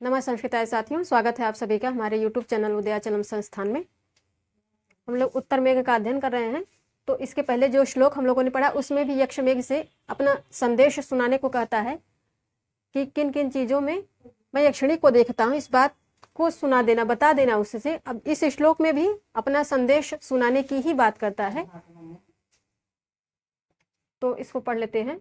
नमस्कार संस्कृताय साथियों, स्वागत है आप सभी का हमारे YouTube चैनल उदयाचलम संस्थान में। हम लोग उत्तर मेघ का अध्ययन कर रहे हैं। तो इसके पहले जो श्लोक हम लोगों ने पढ़ा उसमें भी यक्ष मेघ से अपना संदेश सुनाने को कहता है कि किन किन चीज़ों में मैं यक्षिणी को देखता हूँ, इस बात को सुना देना, बता देना उससे। अब इस श्लोक में भी अपना संदेश सुनाने की ही बात करता है, तो इसको पढ़ लेते हैं।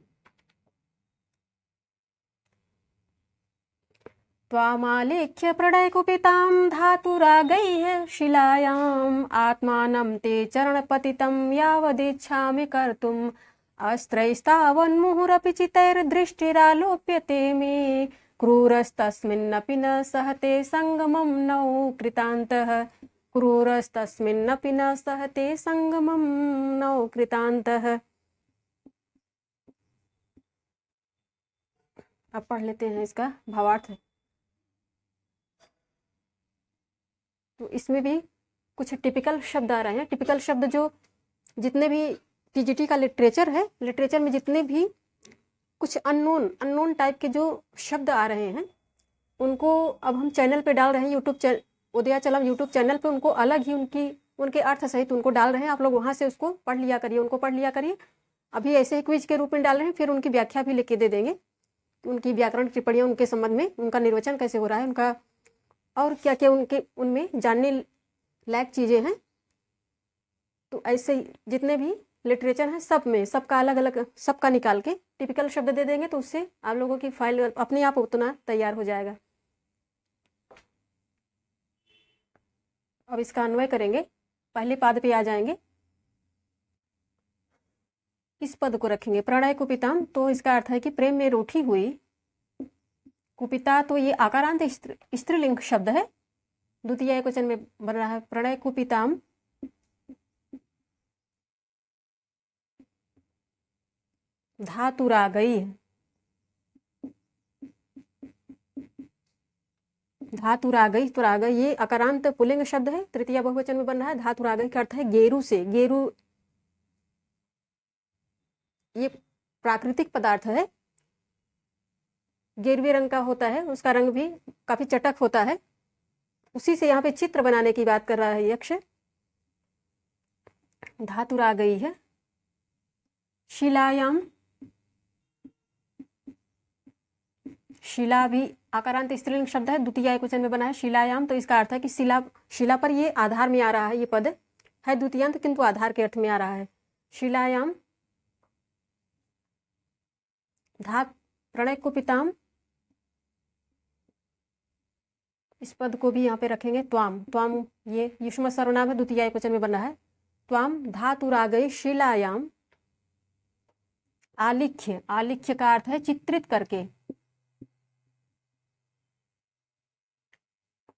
त्वामालेख्य प्रणयकुपितां धातुरागैः शिलायाम् आत्मानं ते चरणपतितं यावदिच्छामि कर्तुम् अस्त्रैस्तावन्मुहुरपि चितैर्दृष्टिरालोप्यते मे क्रूरस्तस्मिन्नपि न सहते संगमं नौ कृतान्तः क्रूरस्तस्मिन्नपि न सहते संगमं नौ कृतान्तः। अब पढ़ लेते हैं इसका भावार्थ। तो इसमें भी कुछ टिपिकल शब्द आ रहे हैं। टिपिकल शब्द जो जितने भी टीजीटी का लिटरेचर है, लिटरेचर में जितने भी कुछ अननोन टाइप के जो शब्द आ रहे हैं उनको अब हम चैनल पे डाल रहे हैं। उदयाचलम यूट्यूब चैनल पे उनको अलग ही उनके अर्थ सहित उनको डाल रहे हैं। आप लोग वहाँ से उसको पढ़ लिया करिए, उनको पढ़ लिया करिए। अभी ऐसे ही क्विज के रूप में डाल रहे हैं, फिर उनकी व्याख्या भी लिख के दे देंगे। उनकी व्याकरण टिप्पणियाँ उनके संबंध में, उनका निर्वचन कैसे हो रहा है, उनका और क्या क्या उनमें जानने लायक चीज़ें हैं। तो ऐसे ही जितने भी लिटरेचर हैं सब में सबका अलग अलग सबका निकाल के टिपिकल शब्द दे देंगे, तो उससे आप लोगों की फाइल अपने आप उतना तैयार हो जाएगा। अब इसका अन्वय करेंगे, पहले पद पे आ जाएंगे। इस पद को रखेंगे प्रणय कुपिताम, तो इसका अर्थ है कि प्रेम में रूठी हुई। कुपिता तो ये आकारांत स्त्रीलिंग शब्द है, द्वितीय एकवचन में बन रहा है। प्रणय कुपिताम धातुरागई, धातुरागई। तो रागई ये अकारांत पुल्लिंग शब्द है, तृतीय बहुवचन में बन रहा है। धातुरागई का अर्थ है गेरू से। गेरू ये प्राकृतिक पदार्थ है, गेरुए रंग का होता है, उसका रंग भी काफी चटक होता है। उसी से यहाँ पे चित्र बनाने की बात कर रहा है यक्ष। धातुरागई है। शिलायाम, शिला भी आकारांत स्त्रीलिंग शब्द है, द्वितीय एकवचन में बना है। शिलायाम, तो इसका अर्थ है कि शिला पर ये आधार में आ रहा है। ये पद है द्वितीयांत किंतु आधार के अर्थ में आ रहा है। शिलायाम धात प्रणय कुपिताम, इस पद को भी यहाँ पे रखेंगे। त्वाम, त्वाम ये युष्म सर्वनाम है, द्वितीय एकवचन में बना है। त्वाम धातुरागई शिलायाम आलिख्य, आलिख्य का अर्थ है चित्रित करके।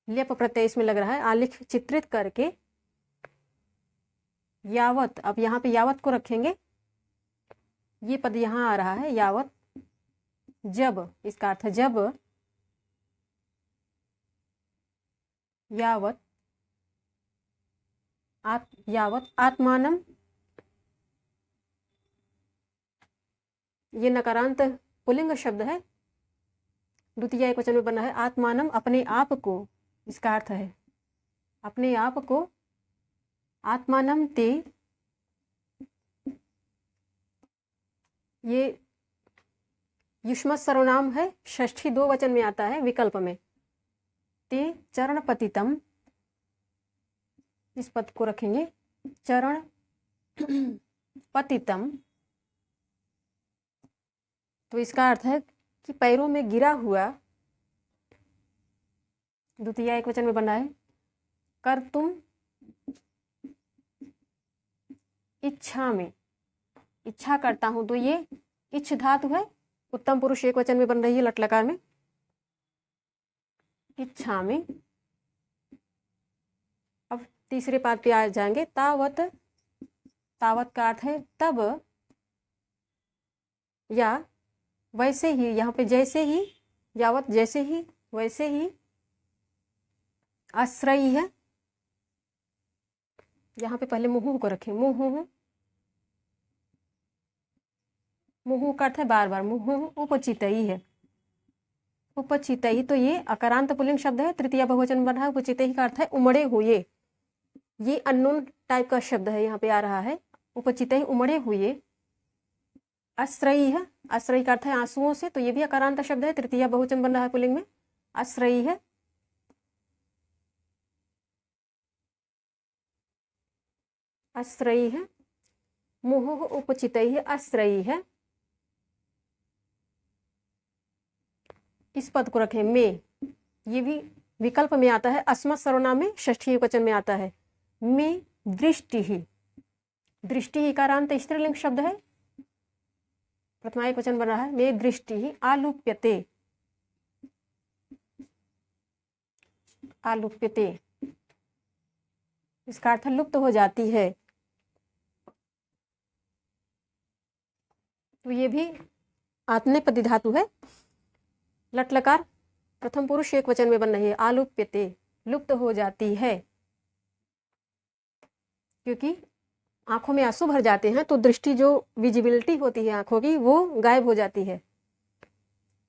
लेप प्रत्यय इसमें लग रहा है, आलिख्य चित्रित करके। यावत, अब यहाँ पे यावत को रखेंगे, ये पद यहाँ आ रहा है यावत। जब, इसका अर्थ है जब। यावत यावत आत्मानम, ये नकारांत पुल्लिंग शब्द है, द्वितीय एकवचन में बना है। आत्मानम अपने आप को, इसका अर्थ है अपने आप को। आत्मानम ते, ये युष्म सर्वनाम है, षष्ठी दो वचन में आता है विकल्प में। ते चरण पतितम, इस पद को रखेंगे चरण पतितम, तो इसका अर्थ है कि पैरों में गिरा हुआ, द्वितीय एकवचन में बना है। कर तुम इच्छा में, इच्छा करता हूं, तो ये इच्छ धातु है, उत्तम पुरुष एकवचन में बन रही है लट लकार में। इच्छा में। अब तीसरे पाद पे आ जाएंगे। तावत, तावत का अर्थ है तब या वैसे ही, यहाँ पे जैसे ही, यावत जैसे ही, वैसे ही। आश्रयी है, यहाँ पे पहले मुहु को रखें। मुहु, मुहु का अर्थ है बार बार। मुहु उपचितई है, उपचितैः, तो ये अकारांत पुल्लिंग शब्द है, तृतीया बहुवचन बन रहा है। उपचितैः का अर्थ है उमड़े हुए, ये अननोन टाइप का शब्द है, यहाँ पे आ रहा है। उपचितैः उमड़े हुए। आश्रयी है, आश्रयी का अर्थ है आंसुओं से, तो ये भी अकारांत शब्द है, तृतीया बहुवचन बन रहा है पुल्लिंग में। आश्रयी है। आश्रयी है। मुहुः उपचितैः आश्रयी है। इस पद को रखें में, ये भी विकल्प में आता है, अस्मत् सर्वनाम में षष्ठी एकवचन में आता है। में दृष्टि ही, दृष्टि ही कारांत स्त्रीलिंग शब्द है, प्रथमा एकवचन बन रहा है। में दृष्टि ही आलुप्यते, आलुप्यते इसका अर्थ लुप्त हो जाती है। तो ये भी आत्मनेपदी धातु है। लट लकार प्रथम पुरुष एक वचन में बन रही है। आलुप्यते, लुप्त हो जाती है, क्योंकि आंखों में आंसू भर जाते हैं तो दृष्टि जो विजिबिलिटी होती है आंखों की वो गायब हो जाती है।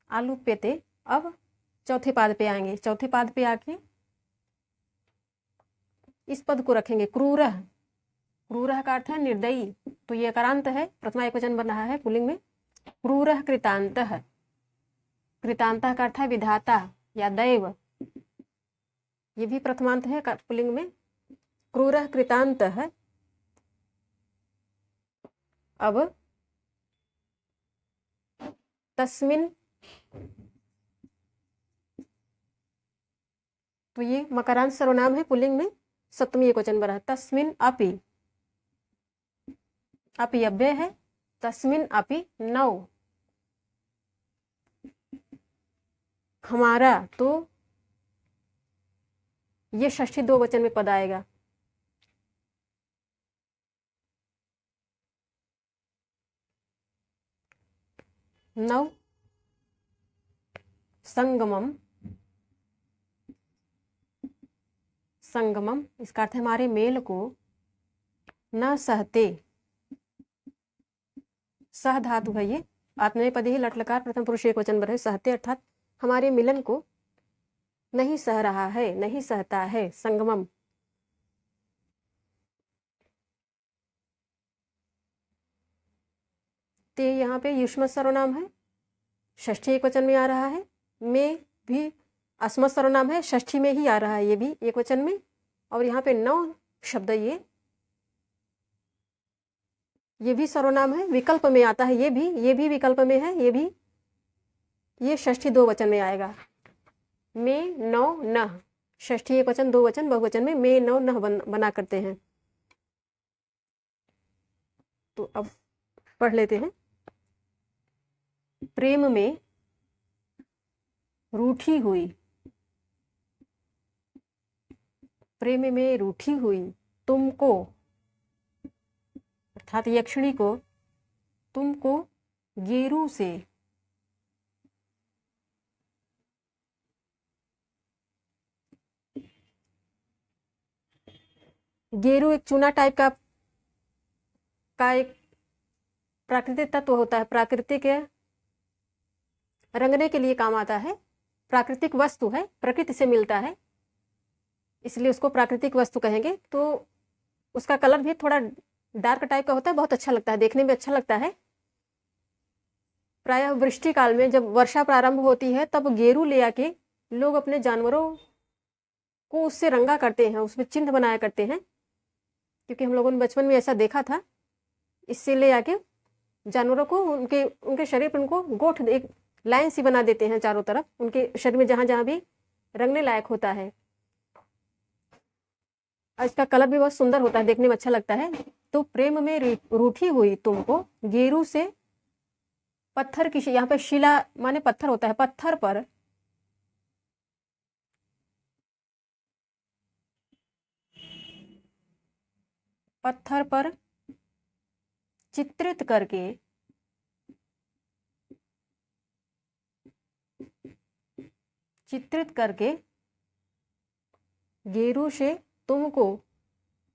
आलुप्यते। अब चौथे पाद पे आएंगे। चौथे पाद पे आके इस पद को रखेंगे क्रूरः। क्रूरः का अर्थ है निर्दयी, तो ये अकारांत है, प्रथमा एकवचन बन रहा है पुल्लिंग में। क्रूरः कृतान्तः, कृतान्तः का अर्थ है विधाता या दैव, ये भी प्रथमांत है पुल्लिंग में। क्रूरः कृतान्तः। अब तस्मिन्, तो ये मकारांत सर्वनाम है पुल्लिंग में, सप्तमी एकवचन बना है। तस्मिन् अपि, अपि अव्यय है। तस्मिन् अपि नौ, हमारा, तो ये षष्ठी दो वचन में पद आएगा। नौ संगमम, संगमम इसका अर्थ है हमारे मेल को। न सहते, सह धातु है ये, आत्मनेपदी ही लट लकार प्रथम पुरुष एक वचन पर है। सहते अर्थात हमारे मिलन को नहीं सह रहा है, नहीं सहता है। संगमम। ते यहाँ पे युष्मत् सर्वनाम है, षष्ठी एक वचन में आ रहा है। में भी अस्मत् सर्वनाम है, षष्ठी में ही आ रहा है ये भी एक वचन में। और यहाँ पे नौ शब्द, ये भी सर्वनाम है, विकल्प में आता है ये भी विकल्प में है। ये षष्ठी दो वचन में आएगा। में नौ नह, षष्ठी एक वचन, दो वचन बहुवचन में में नौ नह बना करते हैं। तो अब पढ़ लेते हैं। प्रेम में रूठी हुई, प्रेम में रूठी हुई तुमको, अर्थात यक्षिणी को, तुमको गेरू से, गेरू एक चूना टाइप का एक प्राकृतिक तत्व होता है, प्राकृतिक रंगने के लिए काम आता है। प्राकृतिक वस्तु है, प्रकृति से मिलता है, इसलिए उसको प्राकृतिक वस्तु कहेंगे। तो उसका कलर भी थोड़ा डार्क टाइप का होता है, बहुत अच्छा लगता है, देखने में अच्छा लगता है। प्रायः वृष्टि काल में जब वर्षा प्रारंभ होती है तब गेरू ले आके लोग अपने जानवरों को उससे रंगा करते हैं, उसमें चिन्ह बनाया करते हैं, क्योंकि हम लोगों ने बचपन में ऐसा देखा था। इससे ले आके जानवरों को उनके शरीर पर उनको गोठ एक लाइन सी बना देते हैं चारों तरफ, उनके शरीर में जहाँ जहाँ भी रंगने लायक होता है। और इसका कलर भी बहुत सुंदर होता है, देखने में अच्छा लगता है। तो प्रेम में रूठी हुई तुमको गेरू से, पत्थर की, यहाँ पे शिला माने पत्थर होता है, पत्थर पर चित्रित करके, गेरू से तुमको,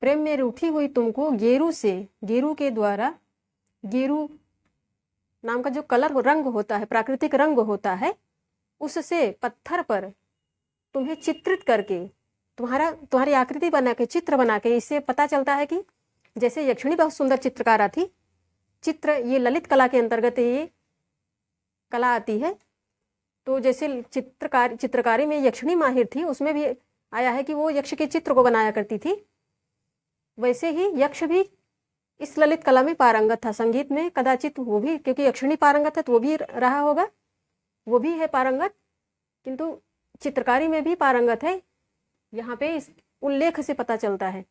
प्रेम में रूठी हुई तुमको गेरू से, गेरू के द्वारा, गेरू नाम का जो कलर रंग होता है, प्राकृतिक रंग होता है, उससे पत्थर पर तुम्हें चित्रित करके तुम्हारी आकृति बना के, चित्र बना के, इससे पता चलता है कि जैसे यक्षिणी बहुत सुंदर चित्रकारा थी, चित्र ये ललित कला के अंतर्गत ये कला आती है। तो जैसे चित्रकारी में यक्षिणी माहिर थी, उसमें भी आया है कि वो यक्ष के चित्र को बनाया करती थी। वैसे ही यक्ष भी इस ललित कला में पारंगत था। संगीत में कदाचित वो भी, क्योंकि यक्षिणी पारंगत है तो वो भी रहा होगा, वो भी है पारंगत, किंतु चित्रकारी में भी पारंगत है। यहाँ पे इस उल्लेख से पता चलता है,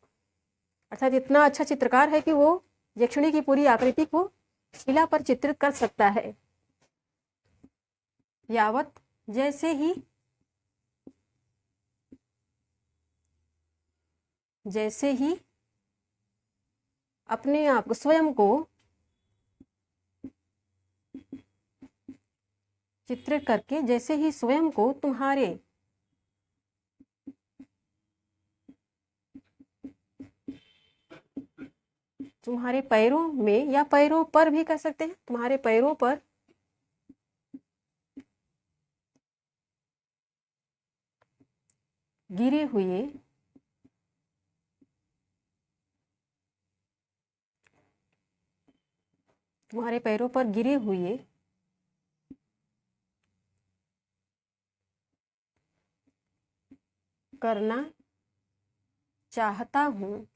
अर्थात इतना अच्छा चित्रकार है कि वो यक्षिणी की पूरी आकृति को शिला पर चित्रित कर सकता है। यावत जैसे ही अपने आप स्वयं को चित्रित करके, जैसे ही स्वयं को तुम्हारे पैरों में, या पैरों पर भी कह सकते हैं, तुम्हारे पैरों पर गिरे हुए करना चाहता हूँ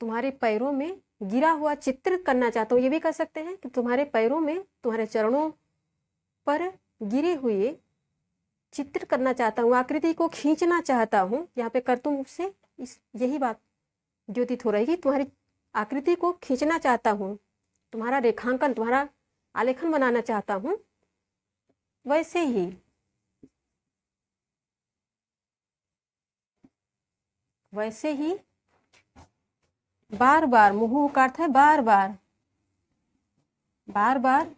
तुम्हारे पैरों में गिरा हुआ चित्रित करना चाहता हूँ। ये भी कह सकते हैं कि तुम्हारे पैरों में, तुम्हारे चरणों पर गिरे हुए चित्र करना चाहता हूँ, आकृति को खींचना चाहता हूँ। यहाँ पे कर्तुम से यही बात द्योतित हो रही है, तुम्हारी आकृति को खींचना चाहता हूँ, तुम्हारा रेखांकन, तुम्हारा आलेखन बनाना चाहता हूँ। वैसे ही बार बार, मुहुः का अर्थ है बार बार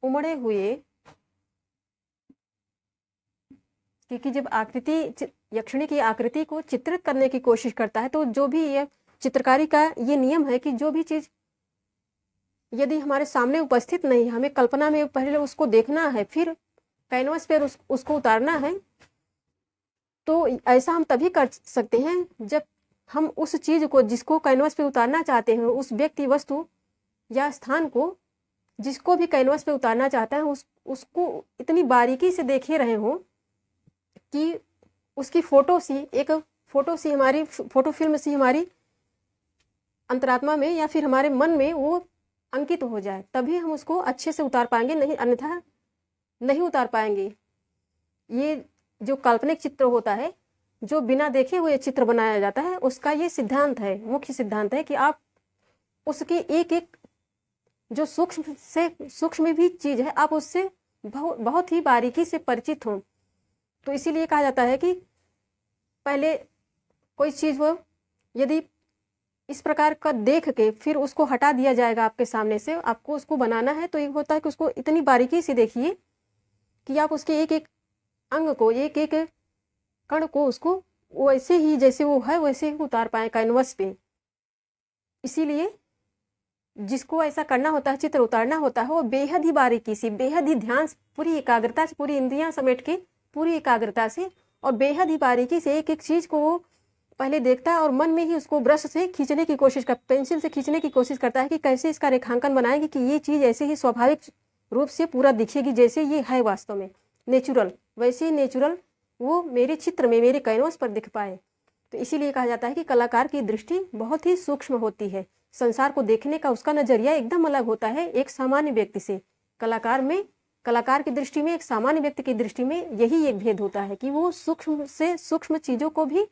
उमड़े हुए, क्योंकि जब यक्षिणी की आकृति को चित्रित करने की कोशिश करता है, तो जो भी ये चित्रकारी का ये नियम है कि जो भी चीज यदि हमारे सामने उपस्थित नहीं है, हमें कल्पना में पहले उसको देखना है, फिर कैनवस पर उसको उतारना है। तो ऐसा हम तभी कर सकते हैं जब हम उस चीज को, जिसको कैनवस पे उतारना चाहते हैं, उस व्यक्ति, वस्तु या स्थान को जिसको भी कैनवस पे उतारना चाहता है, उसको इतनी बारीकी से देखे रहे हों कि उसकी फोटो सी हमारी फोटो फिल्म सी हमारी अंतरात्मा में या फिर हमारे मन में वो अंकित हो जाए, तभी हम उसको अच्छे से उतार पाएंगे, नहीं अन्यथा नहीं उतार पाएंगे। ये जो काल्पनिक चित्र होता है, जो बिना देखे हुए चित्र बनाया जाता है, उसका ये सिद्धांत है, मुख्य सिद्धांत है कि आप उसकी एक एक जो सूक्ष्म से सूक्ष्म भी चीज है, आप उससे बहुत ही बारीकी से परिचित हों। तो इसीलिए कहा जाता है कि पहले कोई चीज हो, यदि इस प्रकार का देख के फिर उसको हटा दिया जाएगा आपके सामने से, आपको उसको बनाना है, तो ये होता है कि उसको इतनी बारीकी से देखिए कि आप उसके एक एक अंग को, एक एक कण को, उसको वैसे ही जैसे वो है वैसे ही उतार पाए कैनवस पे। इसीलिए जिसको ऐसा करना होता है, चित्र उतारना होता है, वो बेहद ही बारीकी से, बेहद ही ध्यान, पूरी एकाग्रता से, पूरी इंद्रियां समेट के पूरी एकाग्रता से और बेहद ही बारीकी से एक एक चीज को वो पहले देखता है और मन में ही उसको ब्रश से खींचने की कोशिश पेंसिल से खींचने की कोशिश करता है कि कैसे इसका रेखांकन बनाएंगे कि ये चीज ऐसे ही स्वाभाविक रूप से पूरा दिखेगी जैसे ये है वास्तव में नेचुरल, वैसे ही नेचुरल वो मेरे चित्र में, मेरे कैनवस पर दिख पाए। तो इसीलिए कहा जाता है कि कलाकार की दृष्टि बहुत ही सूक्ष्म होती है, संसार को देखने का उसका नजरिया एकदम अलग होता है एक सामान्य व्यक्ति से। कलाकार की दृष्टि में, एक सामान्य व्यक्ति की दृष्टि में यही एक भेद होता है कि वो सूक्ष्म से सूक्ष्म चीजों को भी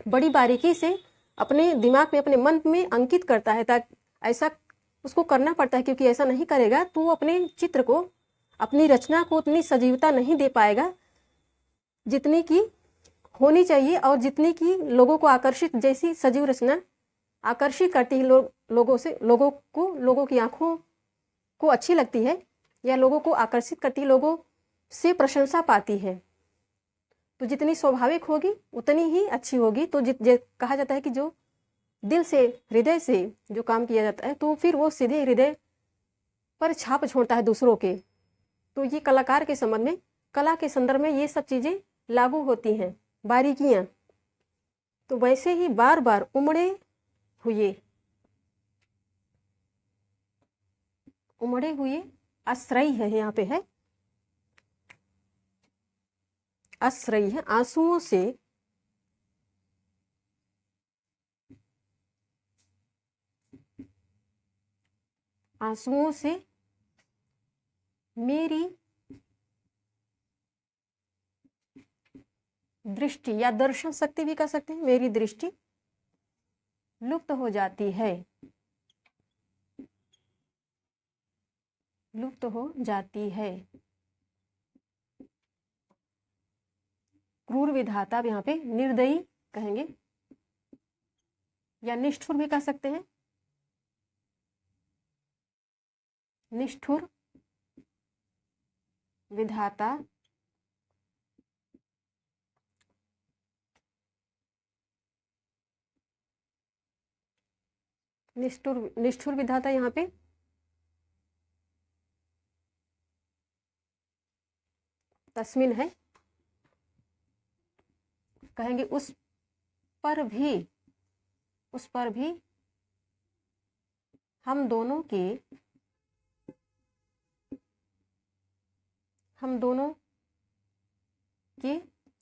बड़ी बारीकी से अपने दिमाग में, अपने मन में अंकित करता है। ताकि ऐसा उसको करना पड़ता है, क्योंकि ऐसा नहीं करेगा तो वो अपने चित्र को, अपनी रचना को उतनी सजीवता नहीं दे पाएगा जितनी की होनी चाहिए, और जितनी की लोगों को आकर्षित, जैसी सजीव रचना आकर्षित करती है लोगों की आंखों को अच्छी लगती है या लोगों को आकर्षित करती है, लोगों से प्रशंसा पाती है, तो जितनी स्वाभाविक होगी उतनी ही अच्छी होगी। तो कहा जाता है कि जो दिल से, हृदय से जो काम किया जाता है तो फिर वो सीधे हृदय पर छाप छोड़ता है दूसरों के। तो ये कलाकार के संबंध में, कला के संदर्भ में ये सब चीज़ें लागू होती हैं, बारीकियाँ। तो वैसे ही बार बार उमड़े हुए आश्रय है, यहाँ पे है आश्रय है, आंसुओं से मेरी दृष्टि, या दर्शन शक्ति भी कह सकते हैं, मेरी दृष्टि लुप्त हो जाती है, लुप्त हो जाती है। क्रूर विधाता अब यहाँ पे निर्दयी कहेंगे, या निष्ठुर भी कह सकते हैं, निष्ठुर विधाता निष्ठुर विधाता यहाँ पे तस्मिन है, कहेंगे उस पर भी हम दोनों के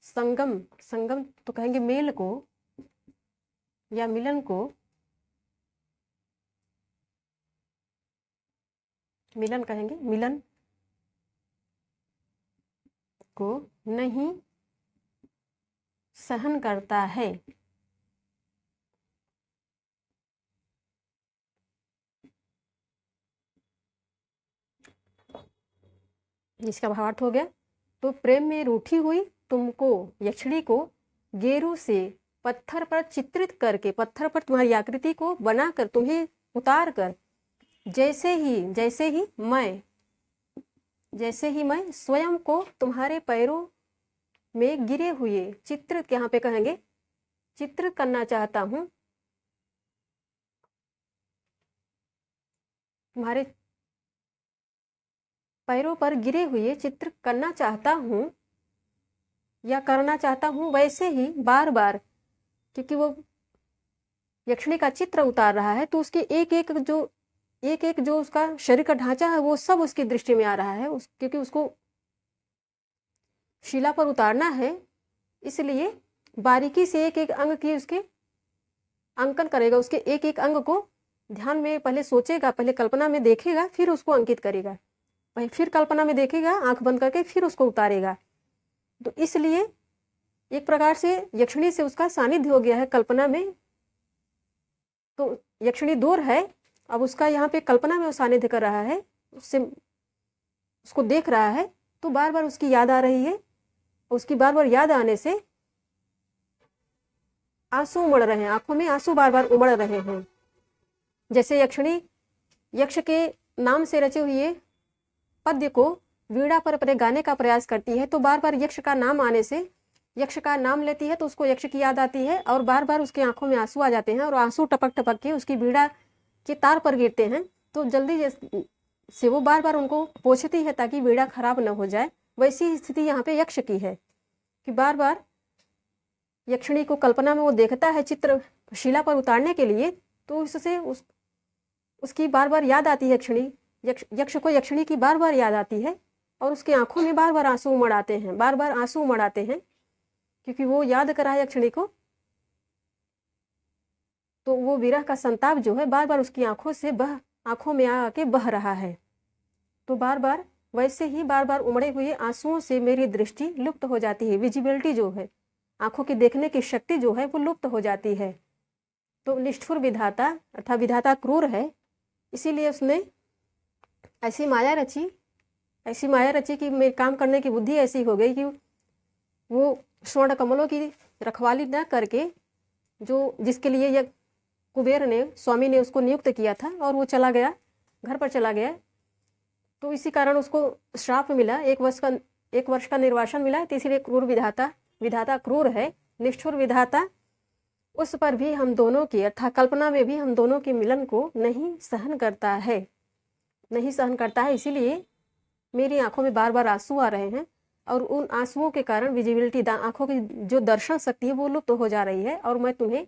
संगम तो कहेंगे मेल को या मिलन को, मिलन कहेंगे, मिलन को नहीं सहन करता है। इसका भावार्थ हो गया। तो प्रेम में रूठी हुई तुमको, यक्षिणी को गेरू से पत्थर पर चित्रित करके, पत्थर पर तुम्हारी आकृति को बनाकर, तुम्हें उतार कर, जैसे ही मैं स्वयं को तुम्हारे पैरों में गिरे हुए चित्र, यहाँ पे कहेंगे चित्र करना चाहता हूँ, तुम्हारे पैरों पर गिरे हुए चित्र करना चाहता हूँ या करना चाहता हूँ, वैसे ही बार बार, क्योंकि वो यक्षिणी का चित्र उतार रहा है तो उसके एक एक जो उसका शरीर का ढांचा है वो सब उसकी दृष्टि में आ रहा है, क्योंकि उसको शिला पर उतारना है, इसलिए बारीकी से एक एक अंग की उसके अंकन करेगा, उसके एक एक अंग को ध्यान में पहले सोचेगा, पहले कल्पना में देखेगा, फिर उसको अंकित करेगा, फिर कल्पना में देखेगा, आंख बंद करके फिर उसको उतारेगा। तो इसलिए एक प्रकार से यक्षिणी से उसका सानिध्य हो गया है कल्पना में। तो यक्षिणी दूर है, अब उसका यहाँ पे कल्पना में वो सानिध्य कर रहा है, उससे उसको देख रहा है, तो बार बार उसकी याद आ रही है। उसकी बार बार याद आने से आंसू उमड़ रहे हैं, आंखों में आंसू बार बार उमड़ रहे हैं। जैसे यक्षिणी यक्ष के नाम से रचे हुए पद्य को वीणा पर अपने गाने का प्रयास करती है, तो बार बार यक्ष का नाम आने से, यक्ष का नाम लेती है तो उसको यक्ष की याद आती है, और बार बार उसकी आंखों में आंसू आ जाते हैं, और आंसू टपक टपक के उसकी वीणा के तार पर गिरते हैं। तो जल्दी से वो बार बार उनको पोंछती है ताकि वीणा खराब न हो जाए। वैसी स्थिति यहाँ पे यक्ष की है कि बार बार यक्षिणी को कल्पना में वो देखता है चित्र शिला पर उतारने के लिए, तो उससे उसकी बार बार याद आती है यक्षिणी, यक्ष को यक्षिणी की बार बार याद आती है, और उसकी आंखों में बार बार आंसू उमड़ आते हैं, बार बार आंसू उमड़ आते हैं, क्योंकि वो याद करा है यक्षिणी को। तो वो विरह का संताप जो है बार बार उसकी आंखों में आके बह रहा है। तो बार बार वैसे ही बार बार उमड़े हुए आंसुओं से मेरी दृष्टि लुप्त हो जाती है, विजिबिलिटी जो है, आंखों की देखने की शक्ति जो है वो लुप्त हो जाती है। तो निष्ठुर विधाता अर्थात विधाता क्रूर है, इसीलिए उसने ऐसी माया रची कि मेरे काम करने की बुद्धि ऐसी हो गई कि वो स्वर्ण कमलों की रखवाली न करके, जो जिसके लिए यह कुबेर ने, स्वामी ने उसको नियुक्त किया था, और वो चला गया, घर पर चला गया। तो इसी कारण उसको श्राप मिला, 1 वर्ष का निर्वासन मिला। तीसरे क्रूर विधाता क्रूर है, निष्ठुर विधाता उस पर भी हम दोनों की अर्थात कल्पना में भी हम दोनों के मिलन को नहीं सहन करता है, नहीं सहन करता है। इसीलिए मेरी आंखों में बार बार आंसू आ रहे हैं और उन आंसुओं के कारण विजिबिलिटी, आंखों की जो दर्शन शक्ति है वो लुप्त तो हो जा रही है और मैं तुम्हें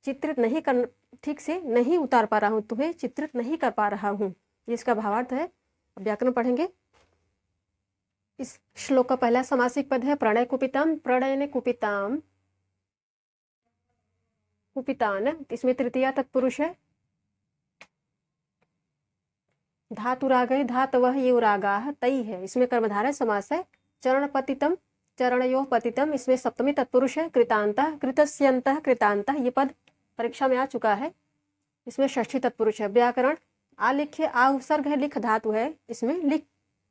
चित्रित नहीं कर, ठीक से नहीं उतार पा रहा हूँ, तुम्हें चित्रित नहीं कर पा रहा हूँ। ये इसका भावार्थ है। अब व्याकरण पढ़ेंगे। इस श्लोक का पहला समासिक पद है प्रणय कुपितम, प्रणय ने कुपिताम, कुपितान, इसमें तृतीया तत्पुरुष है। धातुरागय धातवः ये उरागाः तई है, इसमें कर्मधारय समास है। चरण पतितम, चरणयोः पतितम, इसमें सप्तमी तत्पुरुष है। कृतांतः, कृतस्यन्तः कृतांतः, ये पद परीक्षा में आ चुका है, इसमें षष्ठी तत्पुरुष है। व्याकरण आलिख्य, आ उपसर्ग है, लिख धातु है, इसमें लिख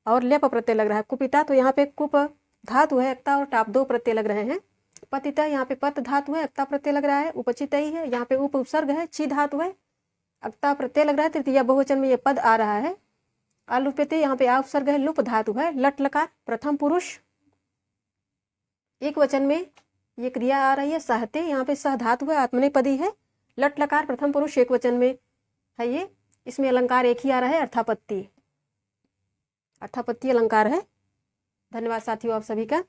और लेप प्रत्यय लग रहा है। कुपिता तो यहाँ पे कुप धातु है, एकता और टाप दो प्रत्यय लग रहे हैं। पतिता यहाँ पे पत धातु है, एकता प्रत्यय लग रहा है। उपचित ही है, यहाँ पे उप उपसर्ग है, ची धातु है, अक्ता प्रत्यय लग रहा है। तृतीया बहुवचन में ये पद आ रहा है। आलुप्यते, यहाँ पे आ उपसर्ग है, लुप धातु है। लट लकार प्रथम पुरुष, एक वचन में ये क्रिया आ रही है। सहते, यहाँ पे सह धातु है, आत्मनेपदी है। लट लकार प्रथम पुरुष एक वचन में है ये, इसमें अलंकार एक ही आ रहा है, अर्थापत्ति, अर्थापत्ति अलंकार है। धन्यवाद साथियों आप सभी का।